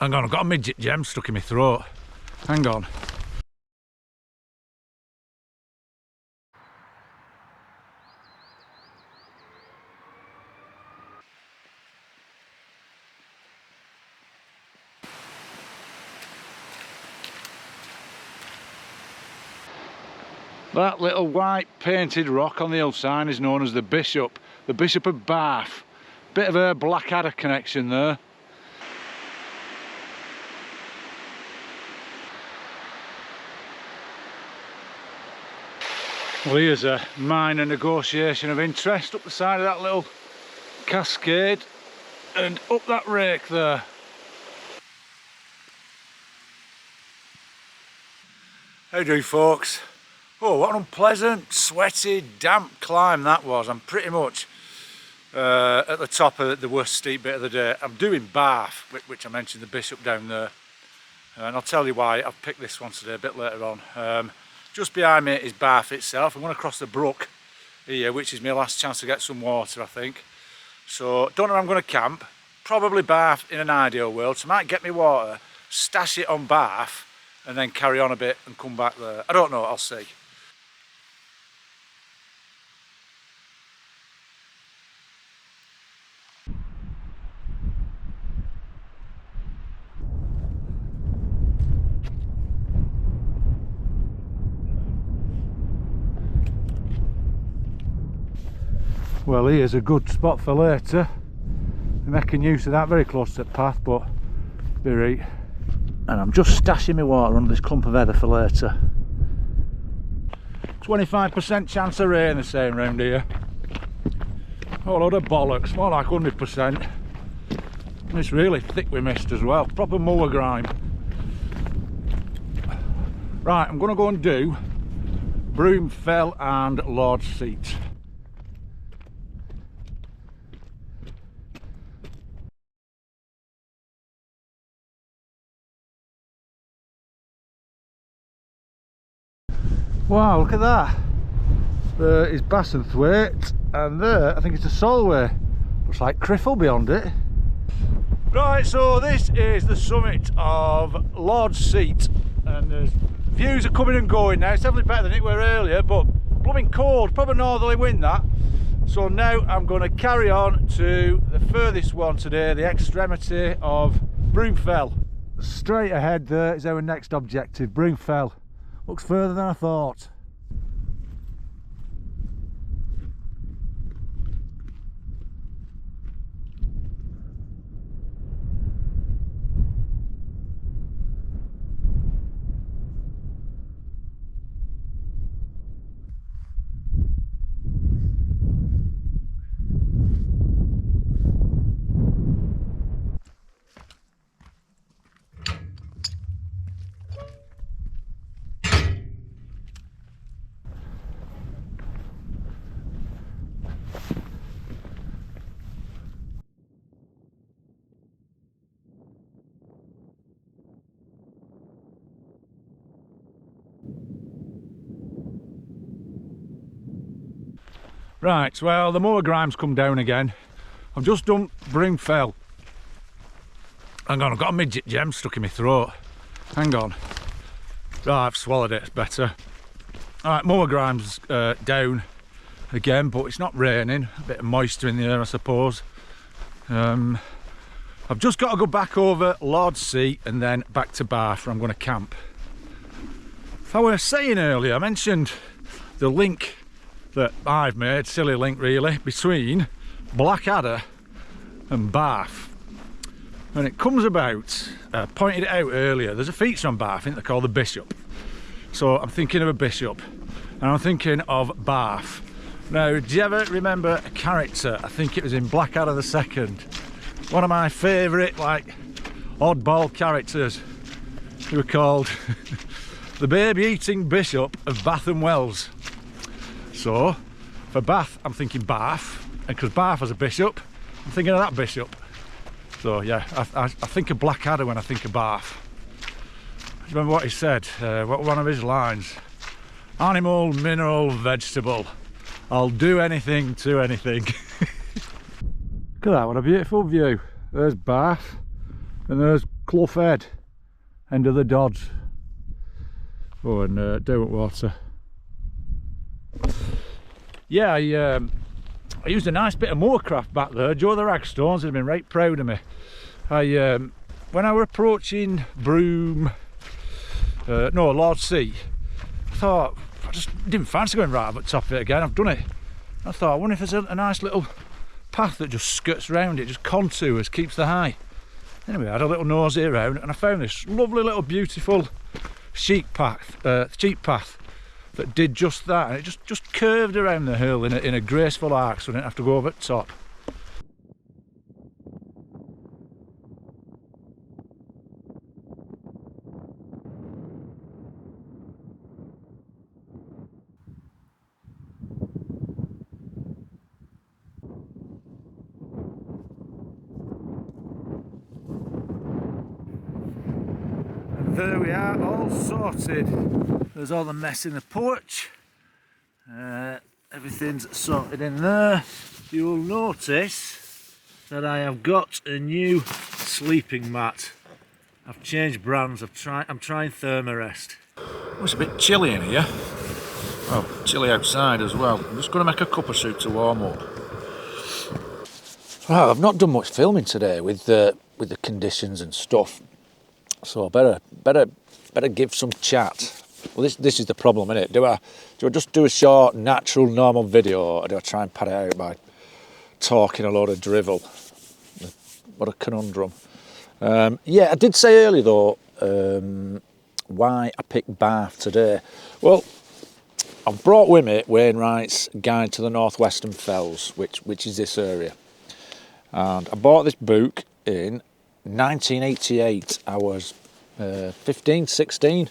Hang on, I've got a midget gem stuck in my throat. Hang on. That little white painted rock on the hillside is known as the Bishop of Bath. Bit of a Blackadder connection there. Well, here's a minor negotiation of interest up the side of that little cascade and up that rake there. How do you, folks? Oh, what an unpleasant, sweaty, damp climb that was. I'm pretty much at the top of the worst steep bit of the day. I'm doing Bath, which I mentioned, the Bishop down there. And I'll tell you why I've picked this one today a bit later on. Just behind me is Bath itself. I'm going to cross the brook here, which is my last chance to get some water, I think. So, don't know where I'm going to camp. Probably Bath in an ideal world. So I might get me water, stash it on Bath, and then carry on a bit and come back there. I don't know, I'll see. Well, here's a good spot for later. I'm making use of that, very close to the path, but very. And I'm just stashing my water under this clump of heather for later. 25% chance of rain, they're saying round here. Oh, a load of bollocks, more like 100%. And it's really thick with mist as well, proper mower grime. Right, I'm going to go and do Broom Fell and Lord's Seat. Wow, look at that. There is Bassenthwaite, and there, I think it's a Solway. Looks like Criffle beyond it. Right, so this is the summit of Lord's Seat, and the views are coming and going now. It's definitely better than it were earlier, but blooming cold, probably northerly wind that. So now I'm going to carry on to the furthest one today, the extremity of Broom Fell. Straight ahead there is our next objective, Broom Fell. Looks further than I thought. Right, well, the mower grime's come down again. I've just done Broom Fell. Hang on, I've got a midget gem stuck in my throat. Hang on. Oh, I've swallowed it, it's better. Alright, mower grime's down again, but it's not raining. A bit of moisture in the air, I suppose. I've just got to go back over Lord's Seat and then back to Bath, where I'm going to camp. If I were saying earlier, I mentioned the link that I've made, silly link really, between Blackadder and Bath. And it comes about, pointed it out earlier, there's a feature on Bath, I think they're called the Bishop. So I'm thinking of a Bishop, and I'm thinking of Bath. Now, do you ever remember a character, I think it was in Blackadder the Second, one of my favourite, like, oddball characters, who were called the baby-eating Bishop of Bath and Wells. So, for Bath, I'm thinking Bath, and because Bath has a bishop, I'm thinking of that bishop. So yeah, I think of Blackadder when I think of Bath. Do you remember what he said? What one of his lines? Animal, mineral, vegetable. I'll do anything to anything. Look at that, what a beautiful view. There's Bath, And there's Clough Head, end of the Dodds. Oh, and Derwent Water. Yeah, I used a nice bit of moorcraft back there. Joe the Ragstones would have been right proud of me. When I were approaching Broom, no, Lord Sea, I thought, I just didn't fancy going right up at the top of it again. I've done it. I thought, I wonder if there's a nice little path that just skirts around it, just contours, keeps the high. Anyway, I had a little nosy around and I found this lovely little beautiful sheep path that did just that, and it just curved around the hill in a graceful arc, so I didn't have to go over the top. And there we are, all sorted. There's all the mess in the porch. Everything's sorted in there. You'll notice that I have got a new sleeping mat. I've changed brands. I'm trying Thermarest. Oh, it's a bit chilly in here. Oh, chilly outside as well. I'm just going to make a cup of soup to warm up. Well, I've not done much filming today with the conditions and stuff, so I better give some chat. Well, this is the problem, isn't it? Do I just do a short, natural, normal video, or do I try and pad it out by talking a load of drivel? What a conundrum. Yeah, I did say earlier though, why I picked Bath today. Well, I've brought with me Wainwright's Guide to the Northwestern Fells, which is this area. And I bought this book in 1988. I was 15, 16.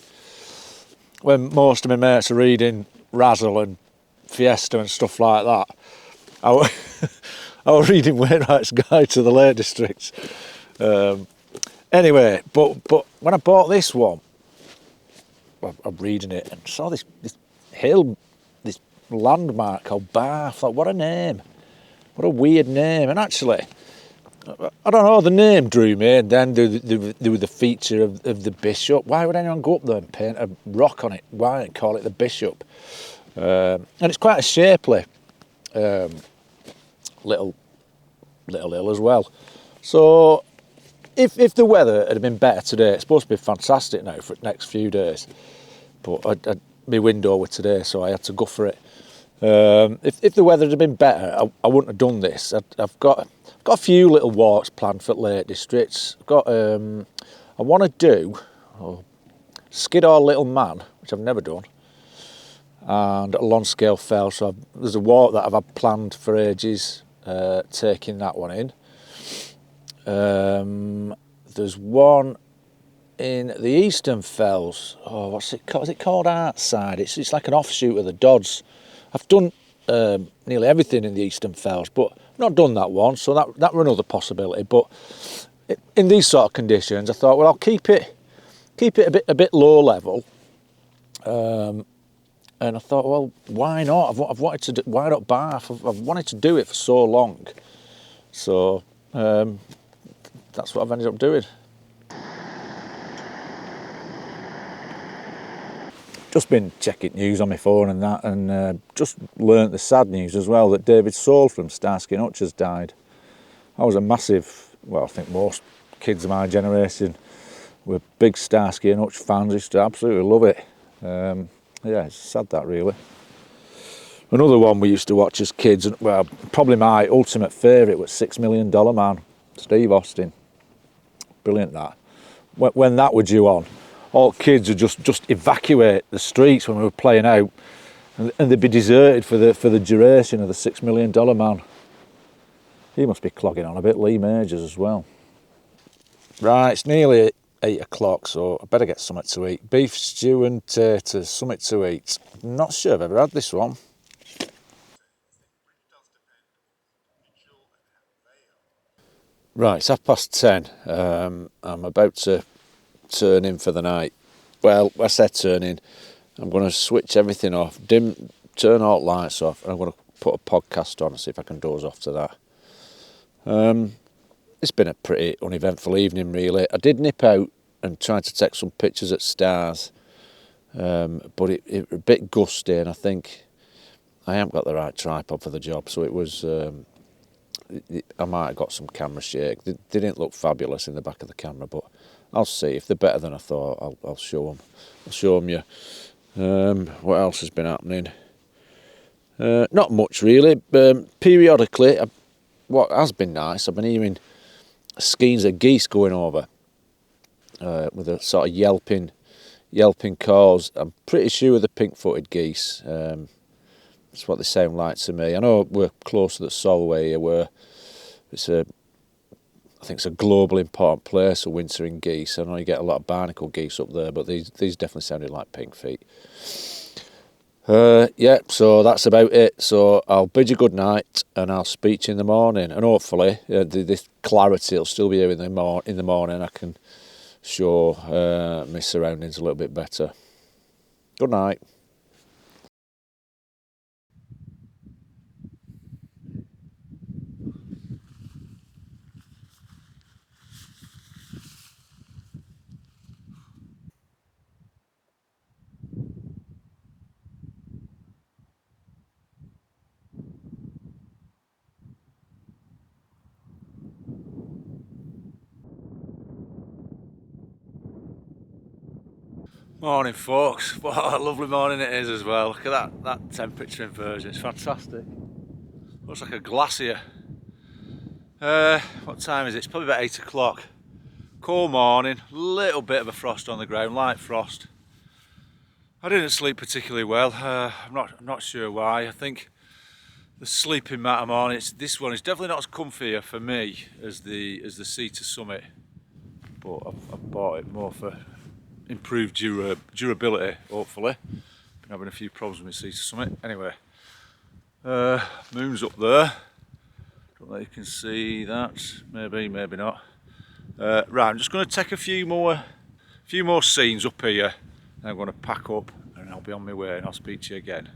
When most of my mates are reading Razzle and Fiesta and stuff like that, I was reading Wainwright's Guide to the Lake Districts. Anyway, but when I bought this one, I'm reading it and saw this hill, this landmark called Bath. I thought, what a name, what a weird name. And actually, I don't know, the name drew me, and then there was the feature of the bishop. Why would anyone go up there and paint a rock on it? Why not call it the bishop? And it's quite a shapely little hill as well. So if the weather had been better today, it's supposed to be fantastic now for the next few days, but my window was today, so I had to go for it. If the weather had been better, I wouldn't have done this. I've got a few little walks planned for the Lake Districts. I want to do Skiddaw Little Man, which I've never done, and a Lonscale Fell. So there's a walk that I've had planned for ages, taking that one in. There's one in the Eastern Fells. Oh, what's it called? Is it called Artside? It's like an offshoot of the Dodds. I've done nearly everything in the Eastern Fells, but I've not done that one, so that were another possibility. But in these sort of conditions, I thought, well, I'll keep it a bit low level. And I thought, well, why not? I've wanted to do, why not Bath? I've wanted to do it for so long, so that's what I've ended up doing. Just been checking news on my phone and that, and just learnt the sad news as well that David Soul from Starsky and Hutch has died. I was a massive, well, I think most kids of my generation were big Starsky and Hutch fans. Used to absolutely love it. Yeah, it's sad that, really. Another one we used to watch as kids, and well, probably my ultimate favourite was $6 Million Man, Steve Austin. Brilliant that. When that were due on, all kids would just evacuate the streets when we were playing out, and they'd be deserted for the duration of the $6 Million Man. He must be clogging on a bit, Lee Majors as well. Right, it's nearly 8 o'clock, so I better get something to eat. Beef stew and taters, something to eat. I'm not sure I've ever had this one. Right, it's 10:30. I'm about to turn in for the night. Well, I said turn in. I'm going to switch everything off, turn all the lights off, and I'm going to put a podcast on and see if I can doze off to that. it's been a pretty uneventful evening really. I did nip out and try to take some pictures at stars, but it a bit gusty, and I think I haven't got the right tripod for the job, so it was. I might have got some camera shake. They didn't look fabulous in the back of the camera, but I'll see. If they're better than I thought, I'll show them. I'll show them you. What else has been happening? Not much really. Periodically, what has been nice, I've been hearing skeins of geese going over with a sort of yelping calls. I'm pretty sure they're pink-footed geese. That's what they sound like to me. I know we're close to the Solway here, where I think it's a global important place for wintering geese. I know you get a lot of barnacle geese up there, but these definitely sounded like pink feet. Yeah, so that's about it. So I'll bid you good night, and I'll speak to you in the morning. And hopefully, this clarity will still be here in the morning. I can show my surroundings a little bit better. Good night. Morning folks, what a lovely morning it is as well. Look at that temperature inversion, it's fantastic. Looks like a glacier. What time is it? It's probably about 8 o'clock. Cool morning, little bit of a frost on the ground, light frost. I didn't sleep particularly well. I'm not sure why. I think the sleeping mat I'm on, this one is definitely not as comfy for me as the Cedar Summit, but I've bought it more for improved durability, hopefully. Been having a few problems with my Cedar Summit. Anyway, moon's up there. Don't know if you can see that. Maybe not. Right, I'm just going to take a few more scenes up here. And I'm going to pack up, and I'll be on my way, and I'll speak to you again.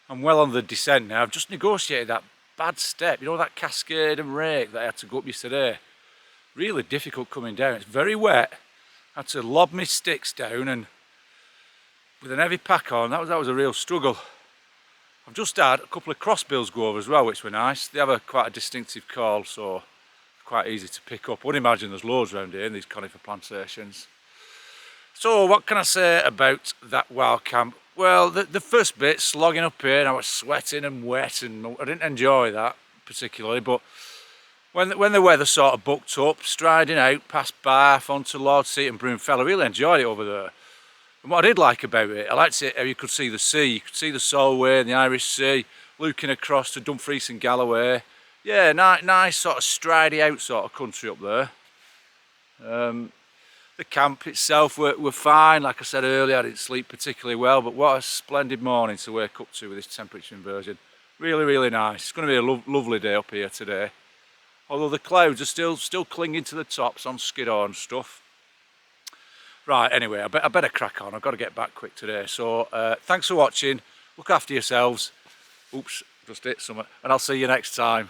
I'm well on the descent now. I've just negotiated that bad step, you know, that cascade and rake that I had to go up yesterday. Really difficult coming down. It's very wet. I had to lob my sticks down, and with an heavy pack on, that was a real struggle. I've just had a couple of crossbills go over as well, which were nice. They have quite a distinctive call, so quite easy to pick up. I would imagine there's loads around here in these conifer plantations. So what can I say about that wild camp? Well, the first bit, slogging up here, and I was sweating and wet, and I didn't enjoy that particularly, but when the weather sort of bucked up, striding out past Bath onto Lord Seat and Broom Fell, I really enjoyed it over there. And what I did like about it, I liked it how you could see the sea. You could see the Solway and the Irish Sea, looking across to Dumfries and Galloway. Yeah, nice sort of stridey out sort of country up there. The camp itself were fine. Like I said earlier, I didn't sleep particularly well, but what a splendid morning to wake up to with this temperature inversion. Really, really nice. It's going to be a lovely day up here today. Although the clouds are still clinging to the tops on Skiddaw and stuff. Right, anyway, I better crack on. I've got to get back quick today. So thanks for watching. Look after yourselves. Oops, just hit something. And I'll see you next time.